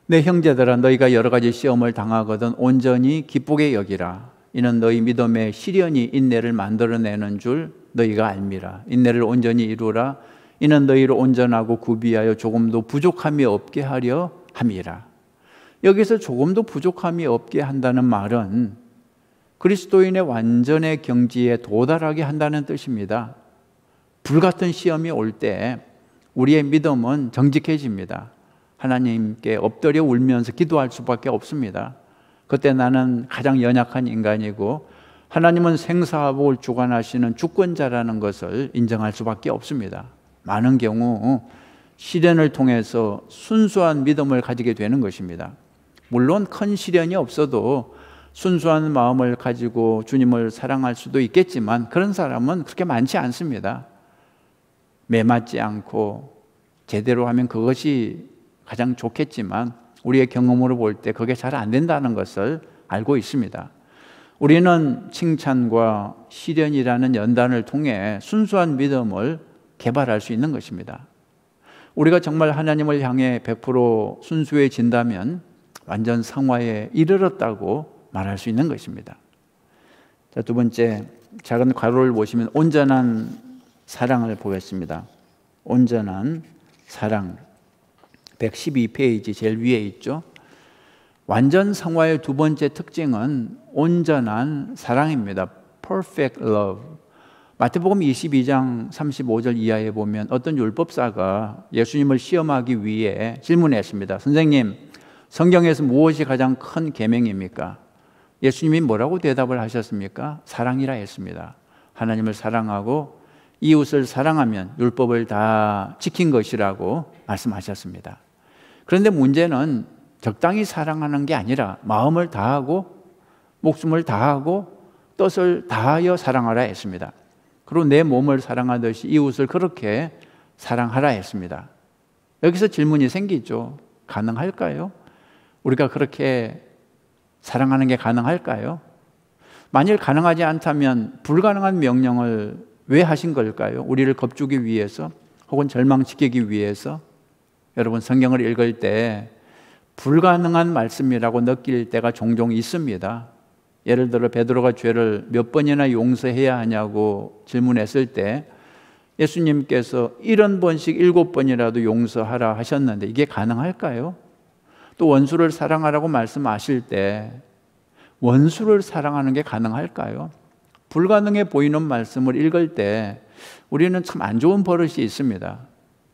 내 형제들아, 너희가 여러 가지 시험을 당하거든 온전히 기쁘게 여기라. 이는 너희 믿음의 시련이 인내를 만들어내는 줄 너희가 알미라. 인내를 온전히 이루라. 이는 너희를 온전하고 구비하여 조금도 부족함이 없게 하려 함이라. 여기서 조금도 부족함이 없게 한다는 말은 그리스도인의 완전의 경지에 도달하게 한다는 뜻입니다. 불같은 시험이 올 때 우리의 믿음은 정직해집니다. 하나님께 엎드려 울면서 기도할 수밖에 없습니다. 그때 나는 가장 연약한 인간이고 하나님은 생사하복을 주관하시는 주권자라는 것을 인정할 수밖에 없습니다. 많은 경우 시련을 통해서 순수한 믿음을 가지게 되는 것입니다. 물론 큰 시련이 없어도 순수한 마음을 가지고 주님을 사랑할 수도 있겠지만 그런 사람은 그렇게 많지 않습니다. 매맞지 않고 제대로 하면 그것이 가장 좋겠지만 우리의 경험으로 볼 때 그게 잘 안 된다는 것을 알고 있습니다. 우리는 칭찬과 시련이라는 연단을 통해 순수한 믿음을 개발할 수 있는 것입니다. 우리가 정말 하나님을 향해 100% 순수해진다면 완전 성화에 이르렀다고 말할 수 있는 것입니다. 자, 두 번째, 작은 괄호를 보시면 온전한 사랑을 보겠습니다. 온전한 사랑. 112페이지 제일 위에 있죠. 완전 성화의 두 번째 특징은 온전한 사랑입니다. Perfect love. 마태복음 22장 35절 이하에 보면 어떤 율법사가 예수님을 시험하기 위해 질문했습니다. 선생님, 성경에서 무엇이 가장 큰 계명입니까? 예수님이 뭐라고 대답을 하셨습니까? 사랑이라 했습니다. 하나님을 사랑하고 이웃을 사랑하면 율법을 다 지킨 것이라고 말씀하셨습니다. 그런데 문제는 적당히 사랑하는 게 아니라 마음을 다하고 목숨을 다하고 뜻을 다하여 사랑하라 했습니다. 그리고 내 몸을 사랑하듯이 이웃을 그렇게 사랑하라 했습니다. 여기서 질문이 생기죠. 가능할까요? 우리가 그렇게 사랑하는 게 가능할까요? 만일 가능하지 않다면 불가능한 명령을 왜 하신 걸까요? 우리를 겁주기 위해서 혹은 절망시키기 위해서? 여러분, 성경을 읽을 때 불가능한 말씀이라고 느낄 때가 종종 있습니다. 예를 들어 베드로가 죄를 몇 번이나 용서해야 하냐고 질문했을 때 예수님께서 70번씩 7번이라도 용서하라 하셨는데 이게 가능할까요? 또 원수를 사랑하라고 말씀하실 때 원수를 사랑하는 게 가능할까요? 불가능해 보이는 말씀을 읽을 때 우리는 참 안 좋은 버릇이 있습니다.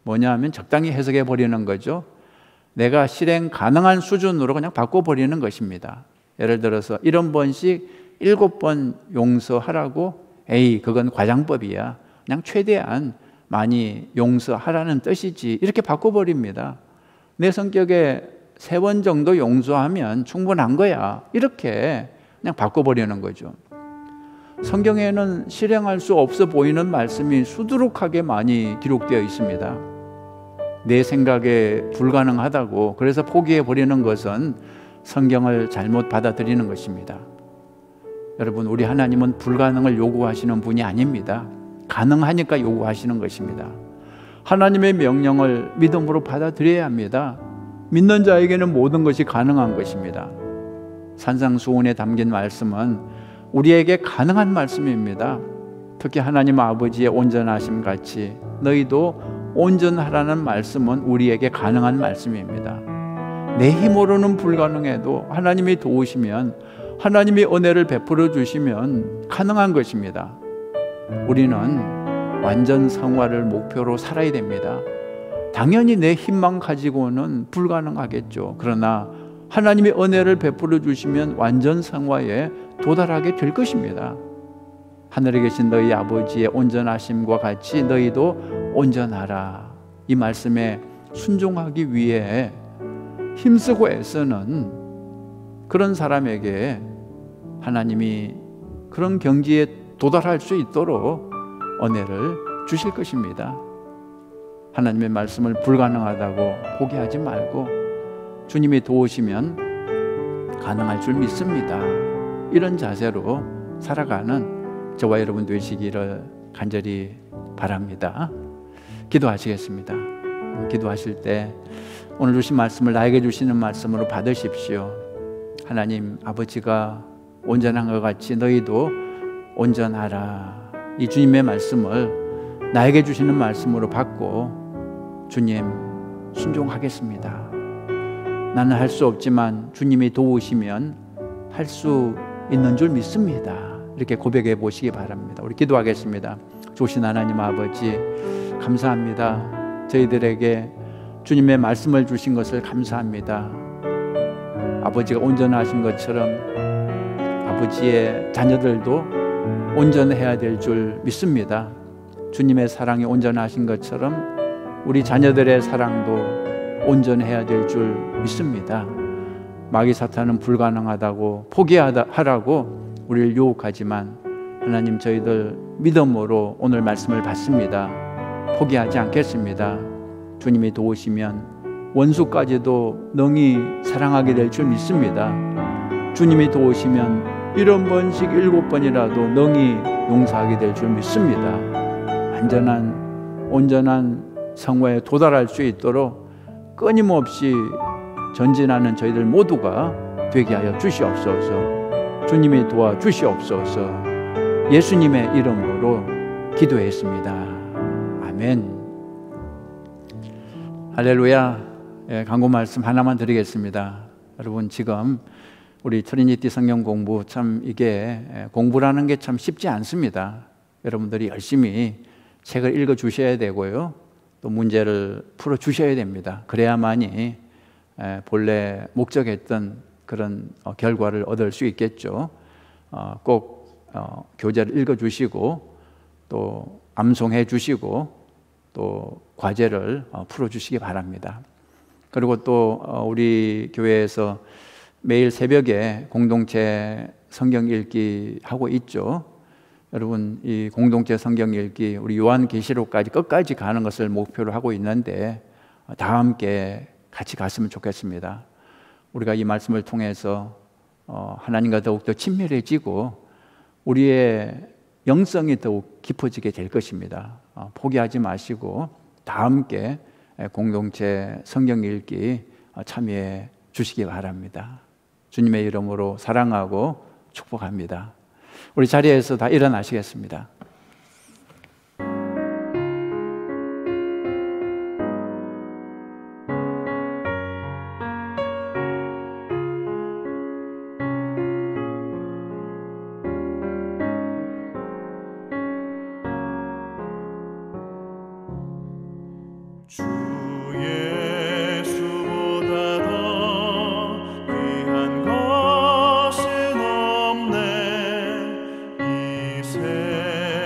뭐냐 하면 적당히 해석해 버리는 거죠. 내가 실행 가능한 수준으로 그냥 바꿔버리는 것입니다. 예를 들어서 70번씩 7번 용서하라고, 에이, 그건 과장법이야, 그냥 최대한 많이 용서하라는 뜻이지, 이렇게 바꿔버립니다. 내 성격에 3번 정도 용서하면 충분한 거야. 이렇게 그냥 바꿔버리는 거죠. 성경에는 실행할 수 없어 보이는 말씀이 수두룩하게 많이 기록되어 있습니다. 내 생각에 불가능하다고 그래서 포기해버리는 것은 성경을 잘못 받아들이는 것입니다. 여러분, 우리 하나님은 불가능을 요구하시는 분이 아닙니다. 가능하니까 요구하시는 것입니다. 하나님의 명령을 믿음으로 받아들여야 합니다. 믿는 자에게는 모든 것이 가능한 것입니다. 산상수훈에 담긴 말씀은 우리에게 가능한 말씀입니다. 특히 하나님 아버지의 온전하심 같이 너희도 온전하라는 말씀은 우리에게 가능한 말씀입니다. 내 힘으로는 불가능해도 하나님이 도우시면, 하나님이 은혜를 베풀어 주시면 가능한 것입니다. 우리는 완전 성화를 목표로 살아야 됩니다. 당연히 내 힘만 가지고는 불가능하겠죠. 그러나 하나님의 은혜를 베풀어 주시면 완전 성화에 도달하게 될 것입니다. 하늘에 계신 너희 아버지의 온전하심과 같이 너희도 온전하라. 이 말씀에 순종하기 위해 힘쓰고 애쓰는 그런 사람에게 하나님이 그런 경지에 도달할 수 있도록 은혜를 주실 것입니다. 하나님의 말씀을 불가능하다고 포기하지 말고 주님이 도우시면 가능할 줄 믿습니다. 이런 자세로 살아가는 저와 여러분 되시기를 간절히 바랍니다. 기도하시겠습니다. 기도하실 때 오늘 주신 말씀을 나에게 주시는 말씀으로 받으십시오. 하나님 아버지가 온전한 것 같이 너희도 온전하라. 이 주님의 말씀을 나에게 주시는 말씀으로 받고 주님 순종하겠습니다. 나는 할 수 없지만 주님이 도우시면 할 수 있는 줄 믿습니다. 이렇게 고백해 보시기 바랍니다. 우리 기도하겠습니다. 좋으신 하나님 아버지, 감사합니다. 저희들에게 주님의 말씀을 주신 것을 감사합니다. 아버지가 온전하신 것처럼 아버지의 자녀들도 온전해야 될 줄 믿습니다. 주님의 사랑이 온전하신 것처럼 우리 자녀들의 사랑도 온전해야 될 줄 믿습니다. 마귀 사탄은 불가능하다고 포기하라고 우리를 유혹하지만 하나님, 저희들 믿음으로 오늘 말씀을 받습니다. 포기하지 않겠습니다. 주님이 도우시면 원수까지도 능히 사랑하게 될 줄 믿습니다. 주님이 도우시면 70번씩 7번이라도 능히 용서하게 될 줄 믿습니다. 온전한 성화에 도달할 수 있도록 끊임없이 전진하는 저희들 모두가 되게 하여 주시옵소서. 주님이 도와주시옵소서. 예수님의 이름으로 기도했습니다. 아멘. 할렐루야. 광고 말씀 하나만 드리겠습니다. 여러분, 지금 우리 트리니티 성경 공부, 참 이게 공부라는 게 참 쉽지 않습니다. 여러분들이 열심히 책을 읽어 주셔야 되고요, 또 문제를 풀어 주셔야 됩니다. 그래야만이 본래 목적했던 그런 결과를 얻을 수 있겠죠. 꼭 교재를 읽어 주시고 또 암송해 주시고 또 과제를 풀어 주시기 바랍니다. 그리고 또 우리 교회에서 매일 새벽에 공동체 성경 읽기 하고 있죠. 여러분, 이 공동체 성경 읽기 우리 요한계시록까지 끝까지 가는 것을 목표로 하고 있는데 다 함께 같이 갔으면 좋겠습니다. 우리가 이 말씀을 통해서 하나님과 더욱더 친밀해지고 우리의 영성이 더욱 깊어지게 될 것입니다. 포기하지 마시고 다 함께 공동체 성경 읽기 참여해 주시기 바랍니다. 주님의 이름으로 사랑하고 축복합니다. 우리 자리에서 다 일어나시겠습니다. 새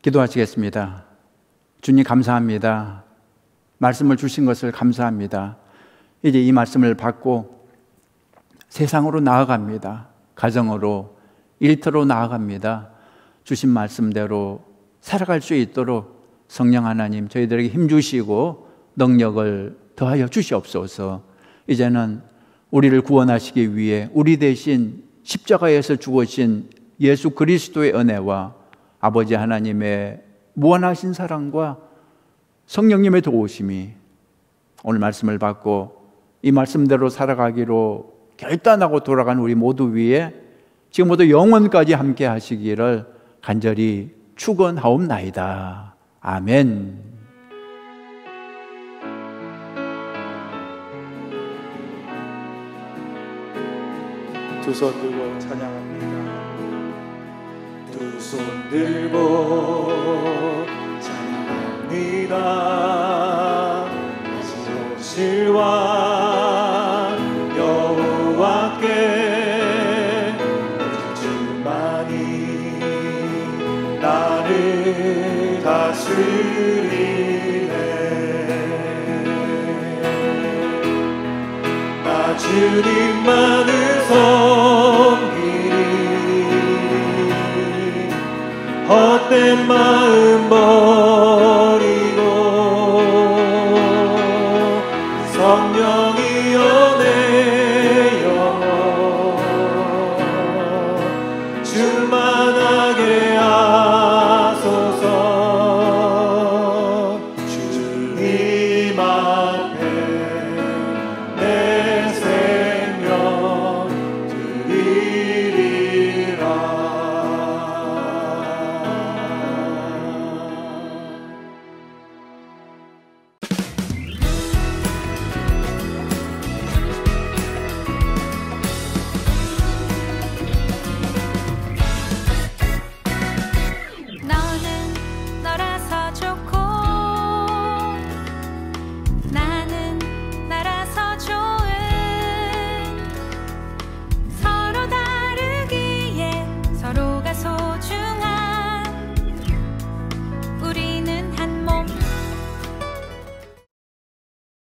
기도하시겠습니다. 주님 감사합니다. 말씀을 주신 것을 감사합니다. 이제 이 말씀을 받고 세상으로 나아갑니다. 가정으로, 일터로 나아갑니다. 주신 말씀대로 살아갈 수 있도록 성령 하나님 저희들에게 힘주시고 능력을 더하여 주시옵소서. 이제는 우리를 구원하시기 위해 우리 대신 십자가에서 죽으신 예수 그리스도의 은혜와 아버지 하나님의 무한하신 사랑과 성령님의 도우심이 오늘 말씀을 받고 이 말씀대로 살아가기로 결단하고 돌아간 우리 모두 위에 지금부터 영원까지 함께 하시기를 간절히 축원하옵나이다. 아멘. 두 손 들고 찬양합니다. 두 손 들고 찬양합니다. 오실 왕 여호와께 주만이 나를 다스리네. 나 주님만을 섬기리. 헛된 마음 버리고 성령